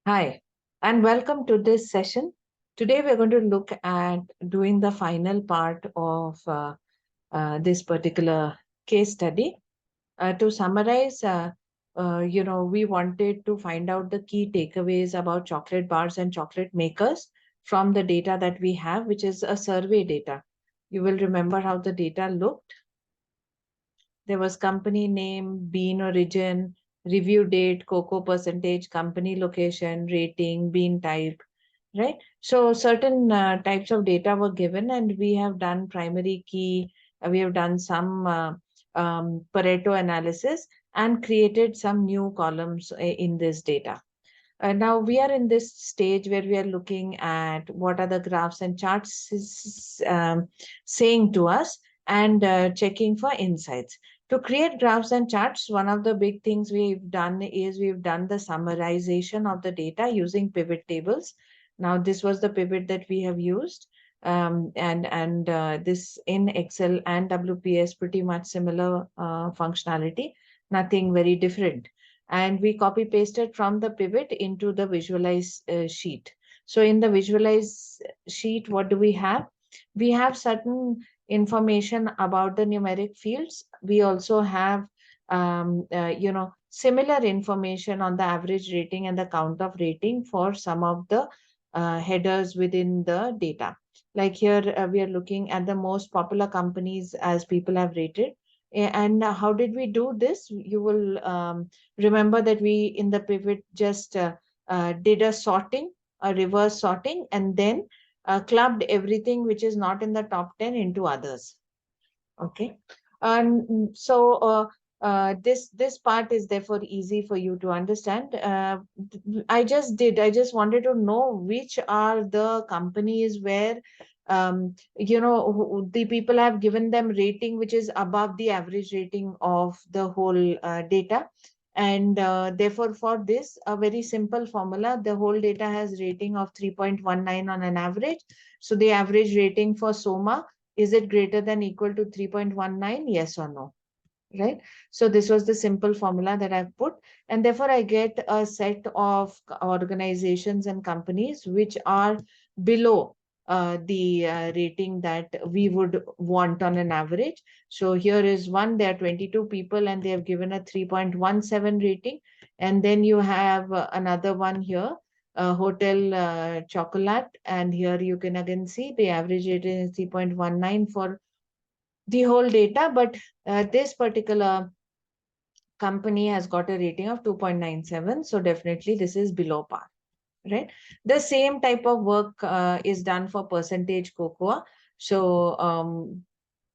Hi, and welcome to this session. Today, we're going to look at doing the final part of this particular case study. To summarize, we wanted to find out the key takeaways about chocolate bars and chocolate makers from the data that we have, which is a survey data. You will remember how the data looked. There was company name, bean origin, review date, cocoa percentage, company location, rating, bean type, right? So certain types of data were given, and we have done primary key, we have done some Pareto analysis and created some new columns in this data. Now we are in this stage where we are looking at what are the graphs and charts saying to us and checking for insights. To create graphs and charts, one of the big things we've done is we've done the summarization of the data using pivot tables. Now, this was the pivot that we have used. And this in Excel and WPS, pretty much similar functionality, nothing very different, and we copy pasted from the pivot into the visualize sheet. So in the visualize sheet, what do we have? We have certain information about the numeric fields. We also have, similar information on the average rating and the count of rating for some of the headers within the data. Like here, we are looking at the most popular companies as people have rated. And how did we do this? You will remember that we in the pivot just did a sorting, a reverse sorting, and then clubbed everything which is not in the top 10 into others. Okay. And so this part is therefore easy for you to understand. I just wanted to know which are the companies where the people have given them rating which is above the average rating of the whole data. And therefore, for this, a very simple formula, the whole data has rating of 3.19 on an average. So the average rating for Soma, is it greater than equal to 3.19? Yes or no? Right? So this was the simple formula that I've put. And therefore, I get a set of organizations and companies which are below the rating that we would want on an average. So here is one, there are 22 people and they have given a 3.17 rating. And then you have another one here, Hotel Chocolate. And here you can again see the average rating is 3.19 for the whole data, but this particular company has got a rating of 2.97. So definitely this is below par, right? The same type of work is done for percentage cocoa. So,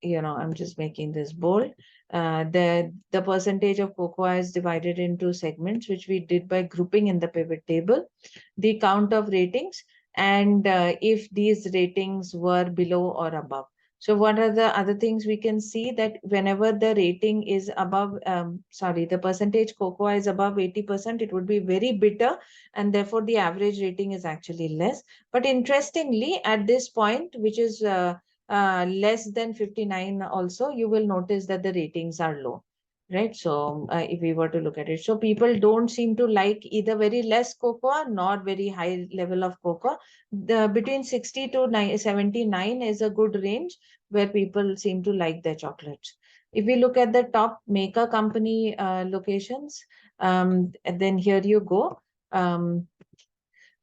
I'm just making this bold. The percentage of cocoa is divided into segments, which we did by grouping in the pivot table, the count of ratings, and if these ratings were below or above. So what are the other things we can see? That whenever the rating is above, the percentage cocoa is above 80%, it would be very bitter, and therefore the average rating is actually less. But interestingly, at this point, which is less than 59 also, you will notice that the ratings are low, right? So if we were to look at it, so people don't seem to like either very less cocoa nor very high level of cocoa. Between 60 to 79 is a good range where people seem to like their chocolates. If we look at the top maker company locations, then here you go. The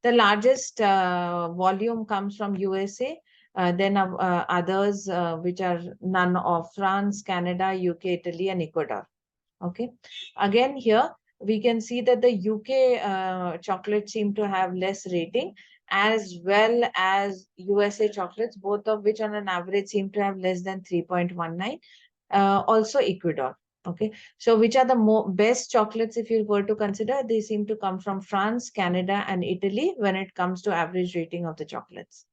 largest volume comes from USA, then others which are none of France, Canada, UK, Italy, and Ecuador. Okay. Again, here we can see that the UK chocolates seem to have less rating, as well as USA chocolates, both of which on an average seem to have less than 3.19. Also Ecuador. Okay. So which are the best chocolates if you were to consider? They seem to come from France, Canada, and Italy when it comes to average rating of the chocolates.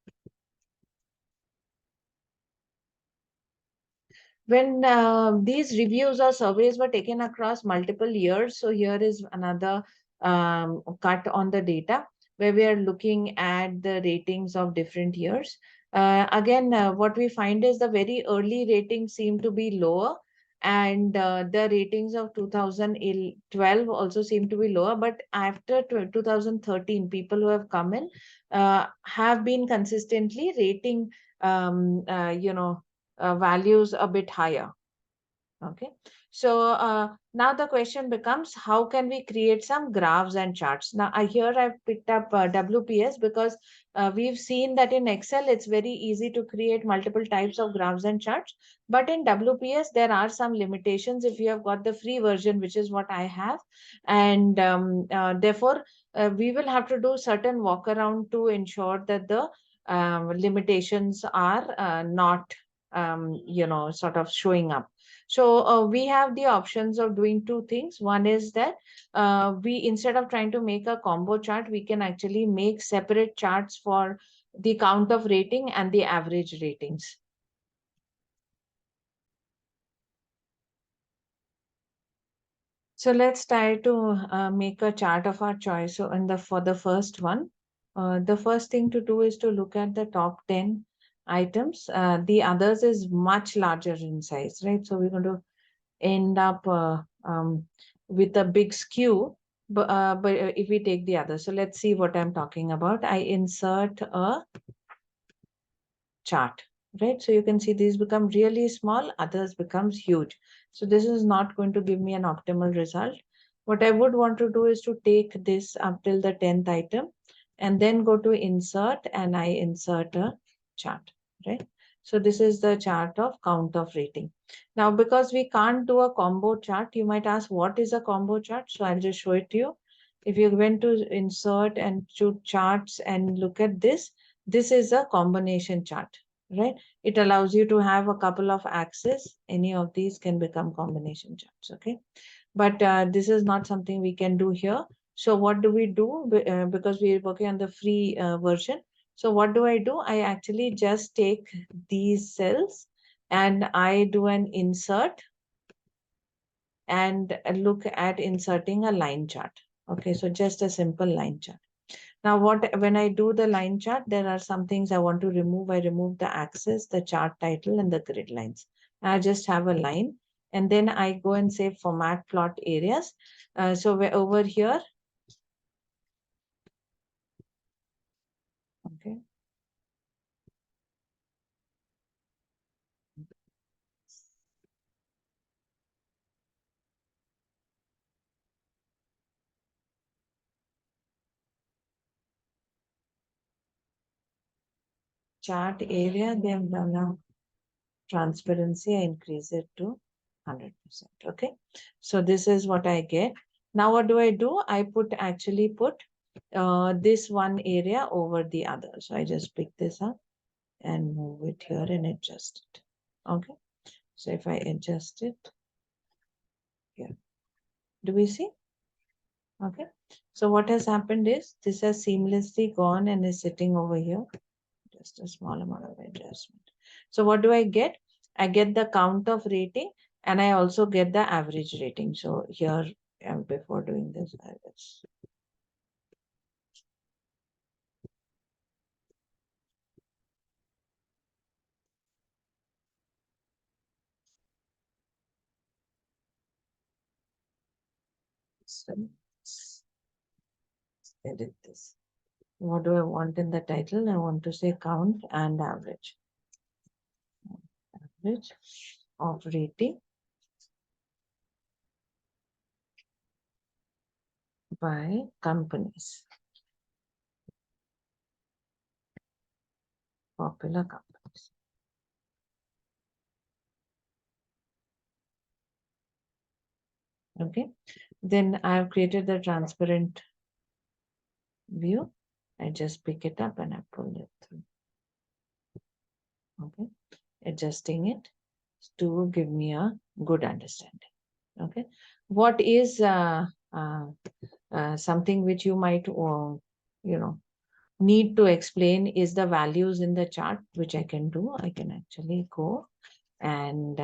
When these reviews or surveys were taken across multiple years, so here is another cut on the data where we are looking at the ratings of different years. Again, what we find is the very early ratings seem to be lower, and the ratings of 2012 also seem to be lower. But after 2013, people who have come in have been consistently rating, values a bit higher. Okay. So now the question becomes, how can we create some graphs and charts? Now, here I've picked up WPS because we've seen that in Excel, it's very easy to create multiple types of graphs and charts. But in WPS, there are some limitations if you have got the free version, which is what I have. And therefore, we will have to do certain walk around to ensure that the limitations are not, sort of showing up. So we have the options of doing two things. One is that we, instead of trying to make a combo chart, we can actually make separate charts for the count of rating and the average ratings. So let's try to make a chart of our choice. So for the first one, the first thing to do is to look at the top 10 items. The others is much larger in size, right? So we're going to end up with a big skew. But if we take the other, so let's see what I'm talking about. I insert a chart, right? So you can see these become really small, others becomes huge. So this is not going to give me an optimal result. What I would want to do is to take this up till the 10th item and then go to insert, and I insert a chart, right? So this is the chart of count of rating. Now, because we can't do a combo chart, you might ask, what is a combo chart? So I'll just show it to you. If you went to insert and choose charts and look at this is a combination chart, right? It allows you to have a couple of axes. Any of these can become combination charts, okay? But this is not something we can do here. So what do we do? Because we are working on the free version. So what do? I actually just take these cells and I do an insert and look at inserting a line chart. Okay, so just a simple line chart. Now, when I do the line chart, there are some things I want to remove. I remove the axis, the chart title, and the grid lines. I just have a line, and then I go and say format plot areas. So we're over here. Okay. Chart area, then now transparency, I increase it to 100%. Okay. So this is what I get. Now what do? I actually put this one area over the other. So I just pick this up and move it here and adjust it. Okay. So if I adjust it here, do we see? Okay. So what has happened is this has seamlessly gone and is sitting over here. Just a small amount of adjustment. So what do I get? I get the count of rating and I also get the average rating. So here, before doing this, I was so edit this. What do I want in the title? I want to say count and average. Average of rating by companies. Popular companies. Okay. Then I have created the transparent view. I just pick it up and I pull it through. Okay. Adjusting it to give me a good understanding. Okay. What is something which you might, need to explain is the values in the chart, which I can do. I can actually go and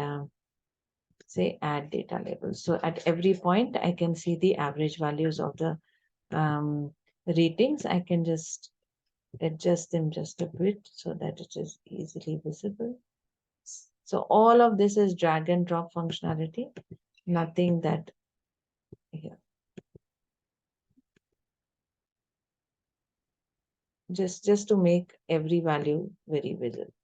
say add data labels. So at every point, I can see the average values of the ratings. I can just adjust them just a bit so that it is easily visible. So all of this is drag and drop functionality, nothing that here. Just to make every value very visible.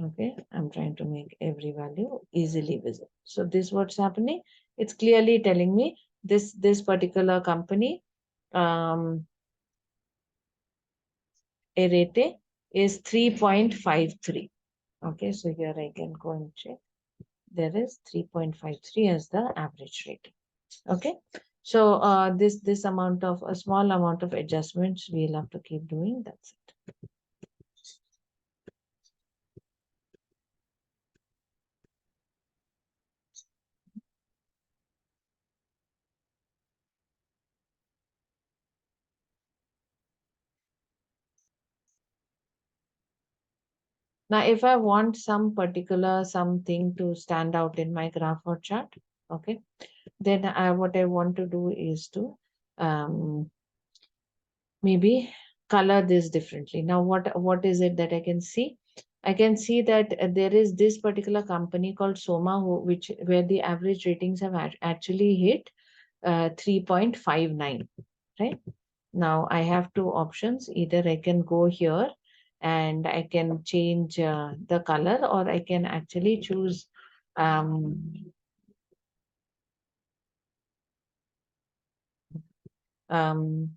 Okay, I'm trying to make every value easily visible. So this what's happening. It's clearly telling me this particular company a rate is 3.53. Okay, so here I can go and check. There is 3.53 as the average rate. Okay, so this amount of a small amount of adjustments we'll have to keep doing. That's it. Now, if I want some particular something to stand out in my graph or chart, okay, then what I want to do is to maybe color this differently. Now, what is it that I can see? I can see that there is this particular company called Soma, which where the average ratings have actually hit 3.59, right? Now I have two options. Either I can go here and I can change the color, or I can actually choose um, um,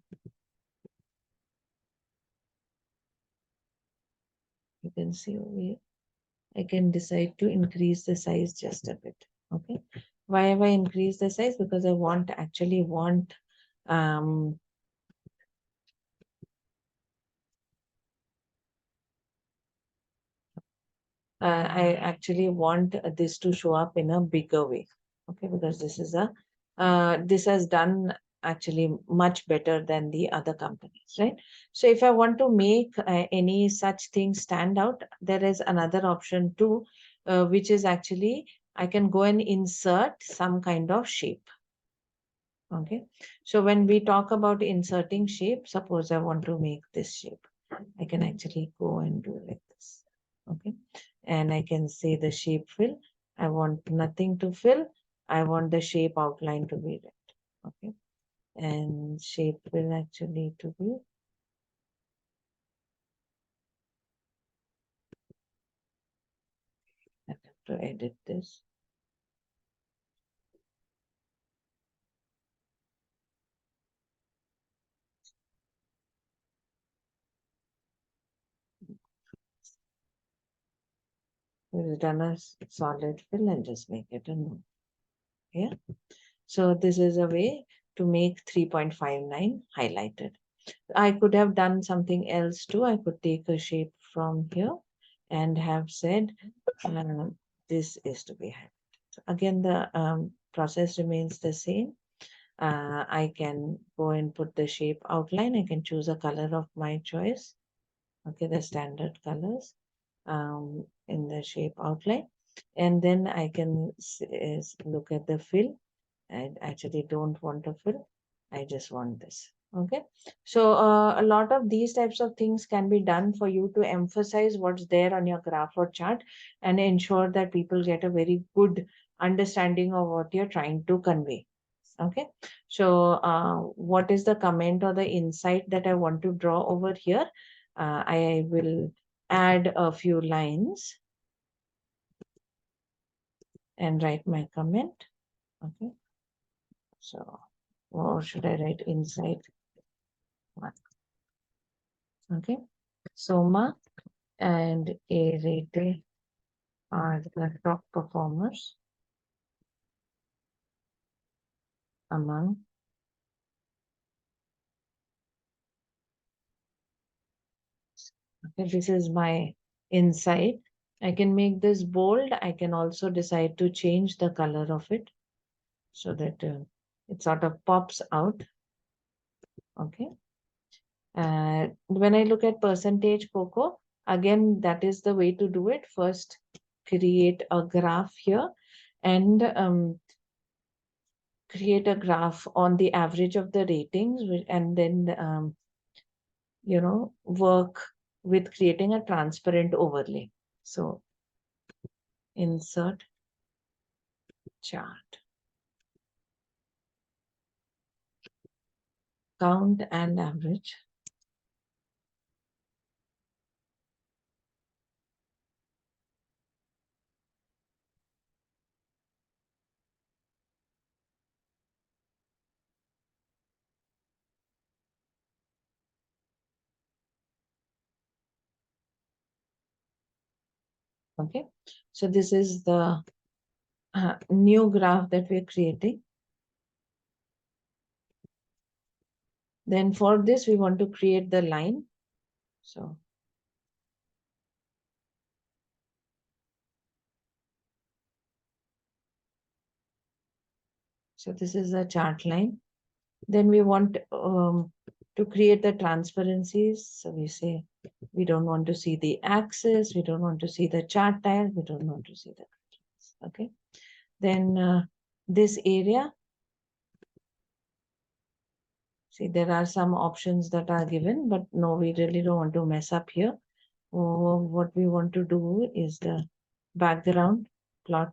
you can see over here. I can decide to increase the size just a bit. Okay. Why have I increased the size? Because I actually want um, I actually want this to show up in a bigger way. Okay, because this has done actually much better than the other companies, right? So if I want to make any such thing stand out, there is another option too, which is actually I can go and insert some kind of shape. Okay, so when we talk about inserting shape, suppose I want to make this shape, I can actually go and do like this. Okay, and I can say the shape fill. I want nothing to fill. I want the shape outline to be red. Okay, and shape fill actually to be. I have to edit this. We've done a solid fill and just make it a no. Yeah. So this is a way to make 3.59 highlighted. I could have done something else too. I could take a shape from here and have said this is to be highlighted. So again, the process remains the same. I can go and put the shape outline. I can choose a color of my choice. Okay, the standard colors in the shape outline. And then I can look at the fill. I actually don't want to fill. I just want this. Okay. So a lot of these types of things can be done for you to emphasize what's there on your graph or chart and ensure that people get a very good understanding of what you're trying to convey. Okay. So what is the comment or the insight that I want to draw over here? I will add a few lines and write my comment. Okay. So, or should I write inside one? Okay. Soma and Arete are the top performers among. Okay, this is my insight. I can make this bold. I can also decide to change the color of it so that it sort of pops out. Okay. When I look at percentage cocoa, again, that is the way to do it. First, create a graph here and create a graph on the average of the ratings and then, work with creating a transparent overlay. So insert chart, count and average. Okay, so this is the new graph that we're creating. Then for this, we want to create the line. So this is a chart line. Then we want to create the transparencies. So we say we don't want to see the axis, we don't want to see the chart tile, we don't want to see the, okay. Then this area, see there are some options that are given, but no, we really don't want to mess up here. What we want to do is the background plot.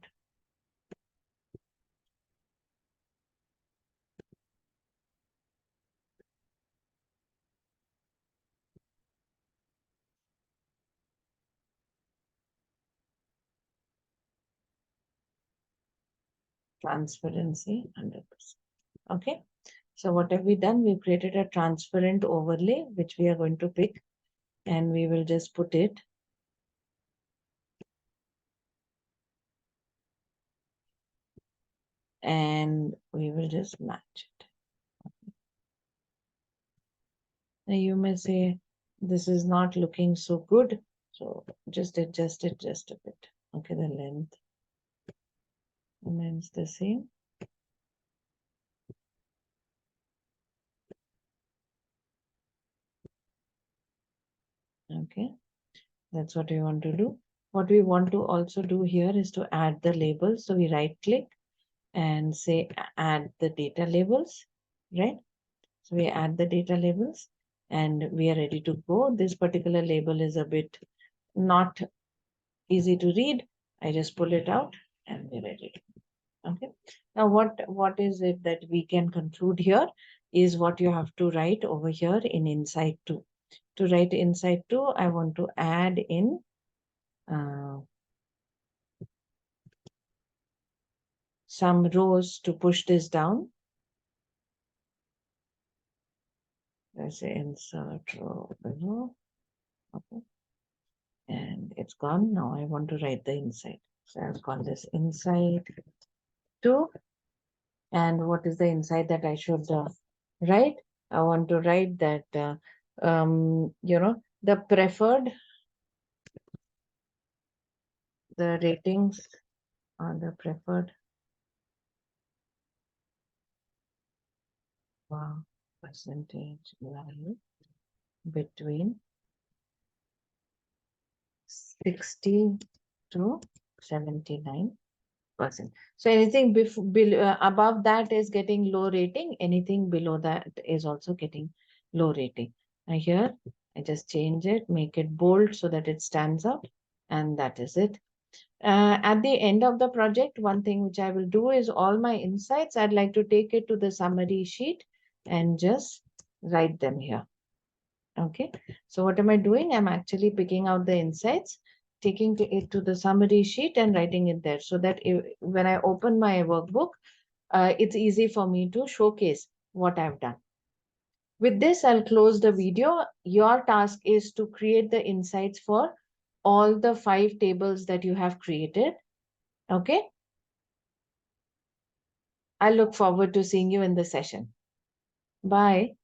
Transparency 100%. Okay. So what have we done? We've created a transparent overlay, which we are going to pick, and we will just put it and we will just match it. Now you may say this is not looking so good, so just adjust it just a bit. Okay, the length remains the same. Okay, that's what we want to do. What we want to also do here is to add the labels. So we right click and say add the data labels, right? So we add the data labels and we are ready to go. This particular label is a bit not easy to read. I just pull it out and we're ready to go. Okay. Now what is it that we can conclude here is what you have to write over here in Insight 2. To write Insight 2, I want to add in some rows to push this down. Let's say insert row below. Okay. And it's gone. Now I want to write the insight. So I'll call this insight 2. And what is the insight that I should write? I want to write that, the preferred, the ratings on the preferred percentage value between 60 to 79%. So anything above that is getting low rating. Anything below that is also getting low rating. Now here, I just change it, make it bold so that it stands out. And that is it. At the end of the project, one thing which I will do is all my insights, I'd like to take it to the summary sheet and just write them here. Okay. So what am I doing? I'm actually picking out the insights, taking it to the summary sheet and writing it there so that when I open my workbook, it's easy for me to showcase what I've done. With this, I'll close the video. Your task is to create the insights for all the 5 tables that you have created. Okay. I look forward to seeing you in the session. Bye.